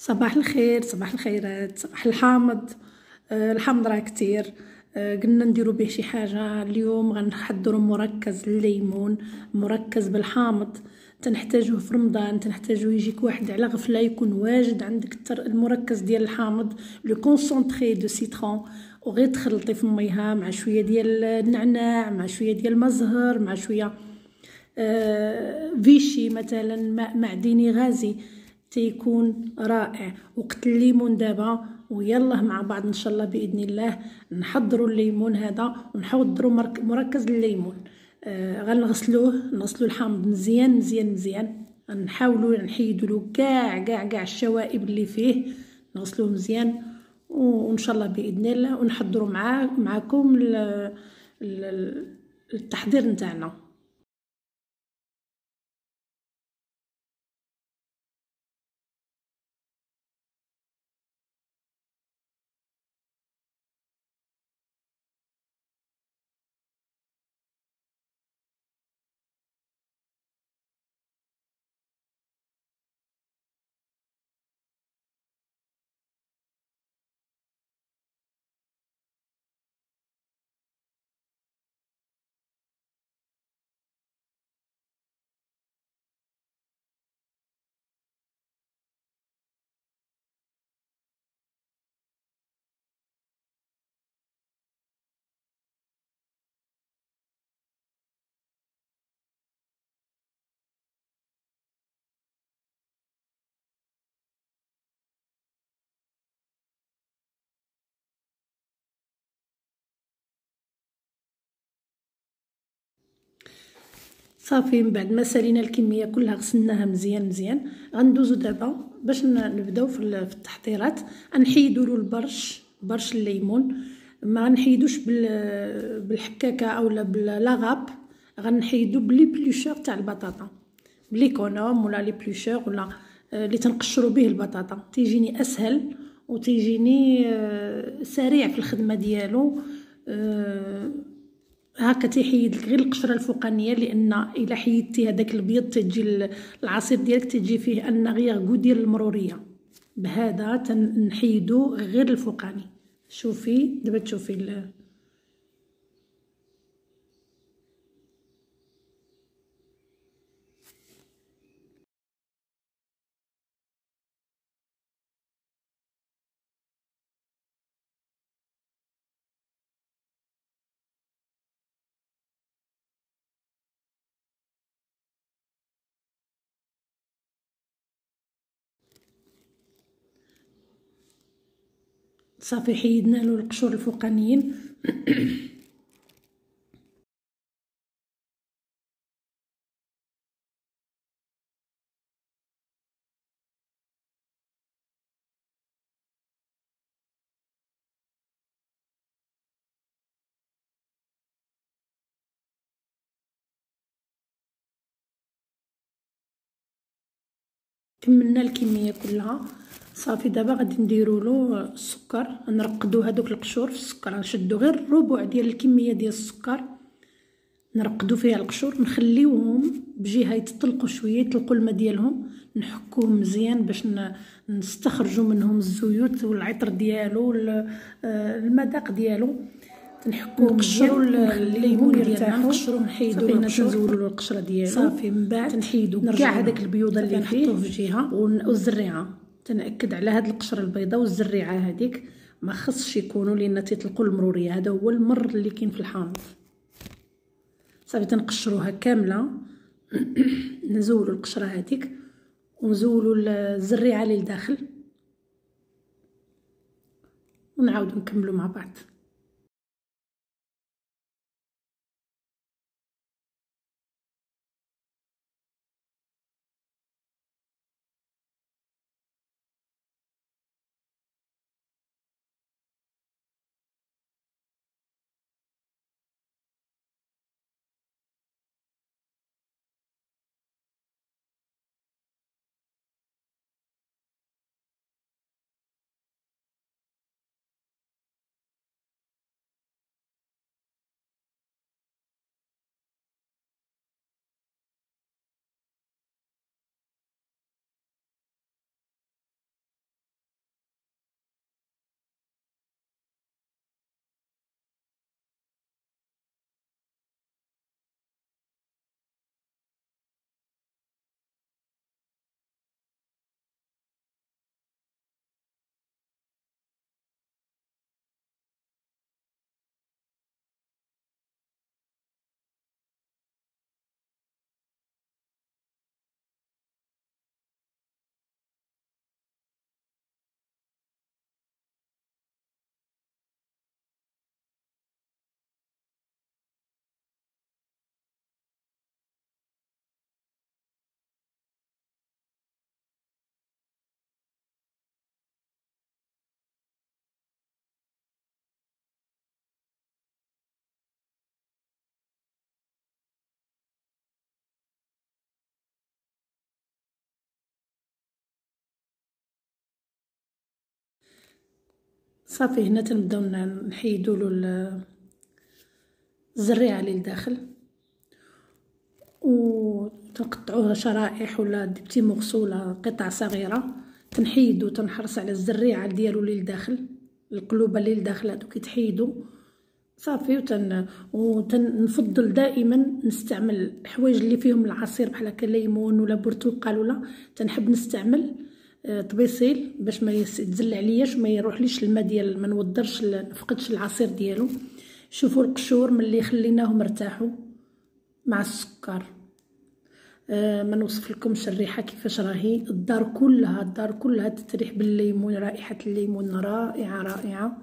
صباح الخير، صباح الخيرات، صباح الحامض. الحامض راه كتير. قلنا نديرو به شي حاجه. اليوم غنحضروا مركز الليمون، مركز بالحامض. تنحتاجوه في رمضان، تنحتاجوه يجيك واحد على غفله يكون واجد عندك المركز ديال الحامض لو كونسونطري دو سيترون، وغير تخلطي في ميها مع شويه ديال النعناع، مع شويه ديال المزهر، مع شويه فيشي مثلا، ماء معدني غازي، تيكون رائع. وقت الليمون دابا، ويلا مع بعض ان شاء الله باذن الله نحضروا الليمون هذا ونحضروا مركز الليمون. نغسلو الحامض مزيان مزيان مزيان، نحاولوا نحيدوا له كاع الشوائب اللي فيه، نغسلوه مزيان وان شاء الله باذن الله ونحضروا معاكم التحضير نتاعنا. صافي، من بعد ما سالينا الكميه كلها غسلناها مزيان مزيان، غندوزو دابا باش نبداو في التحضيرات. غنحيدو له برش الليمون، ما غنحيدوش بالحكاكه اولا باللاغاب، غنحيدو بليبلوشور تاع البطاطا، بليكونوم ولا لي بلوشور ولا اللي تنقشروا به البطاطا، تيجيني اسهل وتيجيني سريع في الخدمه ديالو. هكا تيحيد لك غير القشره الفوقانيه، لان الا حيدتي هذاك البيض تجي العصير ديالك تجي فيه النغيغ ديال المروريه. بهذا تنحيدو غير الفوقاني. شوفي دابا تشوفي صافي حيدنا له القشور الفوقانيين. كملنا الكميه كلها. صافي دابا غادي نديرو له السكر، نرقدو هذوك القشور في السكر، نشدو غير الربع ديال الكميه ديال السكر، نرقدو فيها القشور، نخليوهم بجهه يتطلقوا شويه، يطلقوا الماء ديالهم، نحكوهم مزيان باش نستخرجوا منهم الزيوت والعطر ديالو، المذاق ديالو. تنحكوهم نقشروا الليمون ديالنا، نقشروا نحيدو له نزولوا له القشره ديالو. صافي من بعد تنحيدو كاع هذاك البيوضه اللي فيه، نحطوه في جهه، والزريعه تنأكد على هاد القشره البيضاء والزريعه هذيك ما خصش يكونوا، لان تيطلقوا المروريه. هذا هو المر اللي كاين في الحامض. صافي تنقشروها كامله. نزولوا القشره هذيك ونزولوا الزريعه للداخل، ونعاودوا نكملوا مع بعض. صافي هنا تنبداو نحيدو له الزريعه اللي لداخل وتنقطعوها شرائح ولا ديبتي مغسوله قطع صغيره. تنحيدو تنحرص على الزريعه ديالو اللي لداخل، القلوبه اللي لداخل هادو كيتحيدو صافي. وتنفضل دائما نستعمل الحوايج اللي فيهم العصير بحال هكا ليمون ولا برتقال، ولا تنحب نستعمل طبيصيل باش ما يتزل علياش وما يروحليش الماء ديال، ما نودرش نفقدش العصير ديالو. شوفوا القشور ملي خليناهم ارتاحوا مع السكر. ما نوصف لكمش الريحه كيفاش راهي، الدار كلها تتريح بالليمون، رائحه الليمون رائعه رائعه.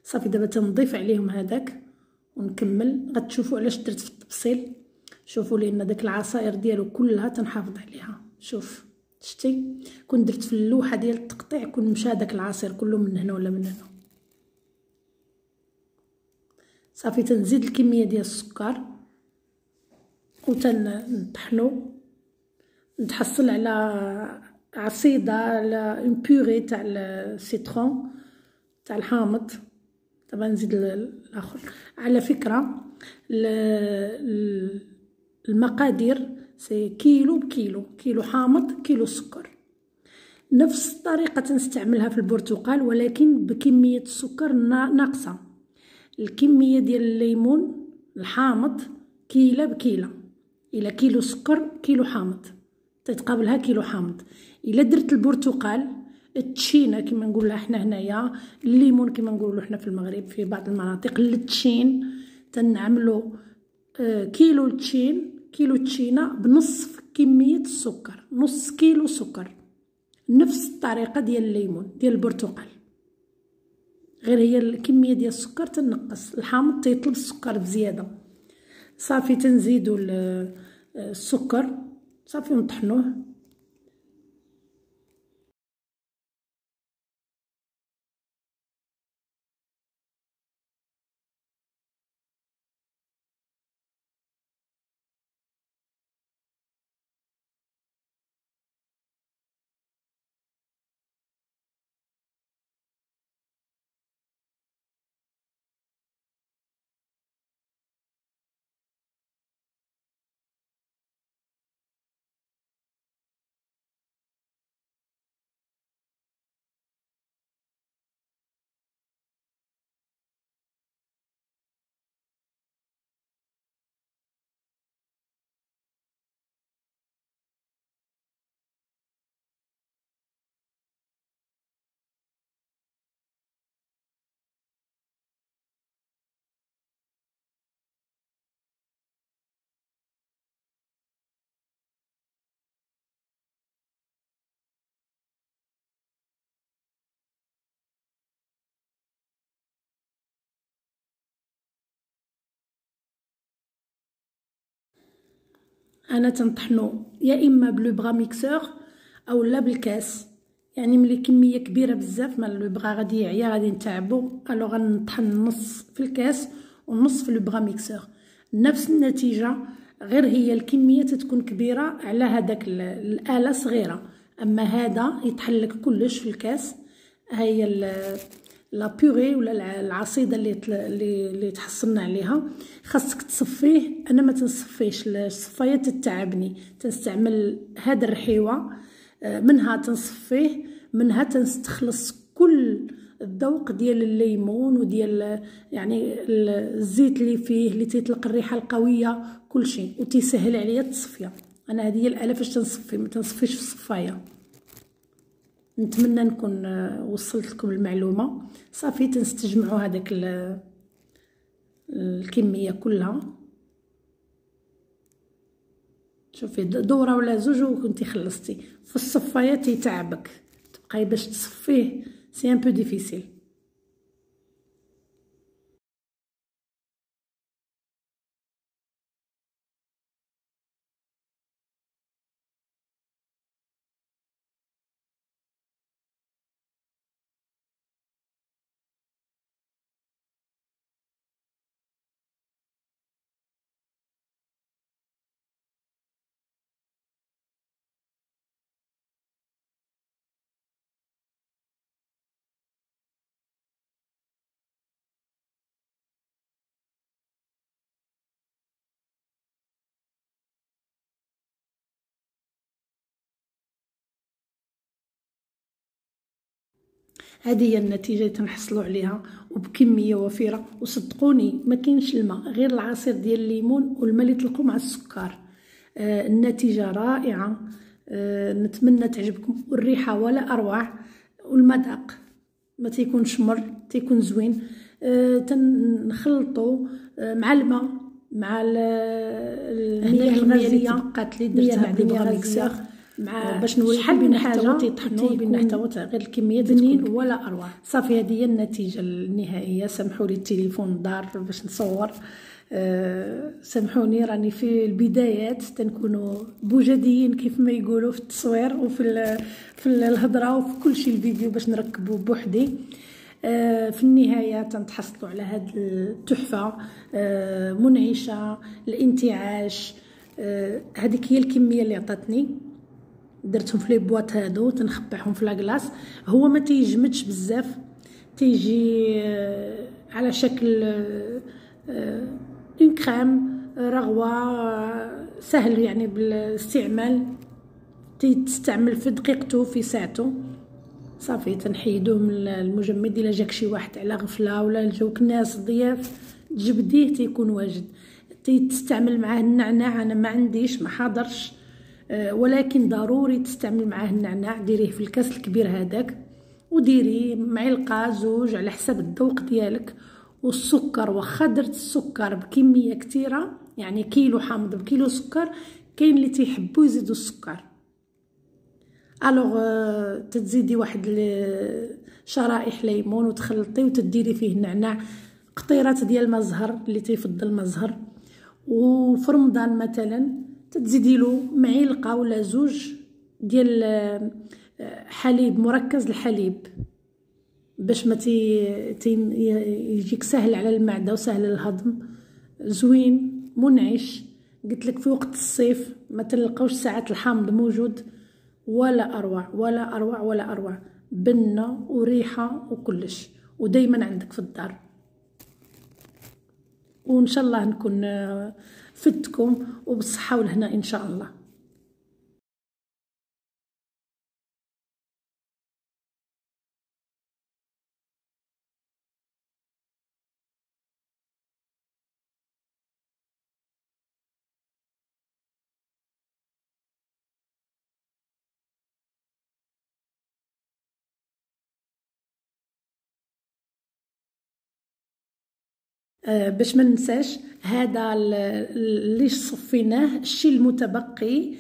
صافي دابا تنضيف عليهم هذاك ونكمل. غتشوفوا علاش درت في التبصيل، شوفوا لان داك العصائر ديالو كلها تنحافظ عليها. شوف شتي كون درت في اللوحه ديال التقطيع كون مشى داك العصير كله من هنا ولا من هنا. صافي تنزيد الكميه ديال السكر وتنطحنو، نتحصل على عصيده، على اون بوري تاع السيترون تاع الحامض. طبعا نزيد الاخر. على فكره المقادير سي كيلو بكيلو، كيلو حامض كيلو سكر. نفس الطريقه تنستعملها في البرتقال ولكن بكميه السكر ناقصه. الكميه ديال الليمون الحامض كيله بكيله، الى كيلو سكر كيلو حامض تتقابلها كيلو حامض. الا درت البرتقال التشينه كما نقولها حنا هنايا، الليمون كما نقولوا حنا في المغرب في بعض المناطق، التشين تنعملوا كيلو التشين، كيلو التشينه بنصف كميه السكر، نص كيلو سكر. نفس الطريقه ديال الليمون ديال البرتقال، غير هي الكميه ديال السكر تنقص، الحامض تيطلب السكر بزياده. صافي تنزيدوا السكر صافي ونطحنوه. انا تنطحنو يا اما بلو بغا ميكسور او لا بالكاس. يعني ملي كميه كبيره بزاف ما لو بغا غادي يعيا غادي نتعبو، الو غنطحن النص في الكاس والنص في لو بغا ميكسور. نفس النتيجه، غير هي الكميه تتكون كبيره على هذاك الاله صغيره. اما هذا يطحن لك كلش في الكاس. هي لا بيغي ولا العصيده اللي تحصلنا عليها خاصك تصفيه. انا ما تنصفيش الصفايه تتعبني، تنستعمل هاد الرحيوه منها تنصفيه، منها تنستخلص كل الذوق ديال الليمون وديال يعني الزيت اللي فيه اللي تيطلق الريحه القويه كل شيء، وتيسهل عليا التصفيه. انا هذه هي الاله فاش تنصفي، ما تنصفيش في الصفايه. نتمنى نكون وصلت لكم المعلومه. صافي تنستجمعوا هذاك الكميه كلها. شوفي دوره ولا زوج وكنتي خلصتي. في الصفايه تيتعبك تبقاي باش تصفيه، سي ان بو ديفيسيل. هذه هي النتيجه اللي تنحصلوا عليها وبكميه وفيره. وصدقوني ما كاينش الماء، غير العصير ديال الليمون والماء اللي تلقوا مع السكر. النتيجه رائعه. نتمنى تعجبكم، والريحه ولا اروع، والمذاق ما تيكونش مر، تيكون زوين. تنخلطوا مع الماء مع المياه الغازيه بقات لي درتها مع ميكسور مع باش نوريكم شحال من حاجه تيتحطوا بين محتويات غير الكميه بنين ولا اروع. صافي هذه هي النتيجه النهائيه. سامحوا لي التليفون دار باش نصور. سامحوني راني في البدايات، تنكونوا بوجديين كيف ما يقولوا في التصوير وفي الهضره وفي كل شيء الفيديو باش نركبه بوحدي. في النهايه تنتحصلوا على هذه التحفه منعشه الانتعاش. هذيك هي الكميه اللي عطاتني، درتهم في لي بواط هادو تنخبعهم في لاكلاص. هو ما تيجمدش بزاف، تيجي على شكل اون كريم رغوه، سهل يعني بالاستعمال، تستعمل في دقيقته في ساعته. صافي تنحيدوه من المجمد. الا جاك شي واحد على غفله ولا جاوك ناس ضياف تجبديه تيكون واجد. تستعمل معاه النعناع، انا ما عنديش ما حاضرش، ولكن ضروري تستعمل معاه النعناع. ديريه في الكاس الكبير هذاك وديريه معلقه زوج على حسب الذوق ديالك. والسكر واخا درت السكر بكميه كثيره، يعني كيلو حامض بكيلو سكر، كاين اللي تيحبوا يزيدوا السكر. الوغ تتزيدي واحد شرائح ليمون وتخلطي وتديري فيه النعناع، قطيرات ديال ما زهر اللي تيفضل ما زهر. وفي رمضان مثلا تتزيدي له معلقه ولا زوج ديال حليب مركز الحليب باش ما يجيك سهل على المعده وسهل الهضم، زوين منعش. قلت لك في وقت الصيف ما تلقاوش ساعات الحامض موجود، ولا اروع ولا اروع ولا اروع، بنه وريحه وكلش، ودايما عندك في الدار. وان شاء الله نكون فدتكم وبالصحه والهنا ان شاء الله. باش ما ننساش هذا اللي صفيناه، الشيء المتبقي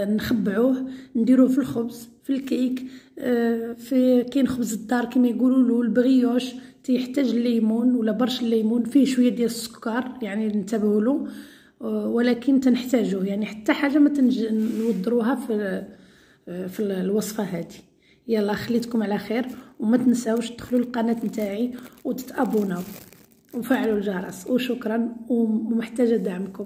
نخبعوه نديروه في الخبز، في الكيك، في كاين خبز الدار كما يقولوا له البغيوش تيحتاج الليمون ولا برش الليمون، فيه شويه ديال السكر يعني ننتبهوا له، ولكن تنحتاجوه. يعني حتى حاجه ما نودروها في الوصفه هذه. يلا خليتكم على خير، وما تنساوش تدخلوا القناه نتاعي وتتابوناو وفعلوا الجرس. وشكرا، ومحتاجه دعمكم.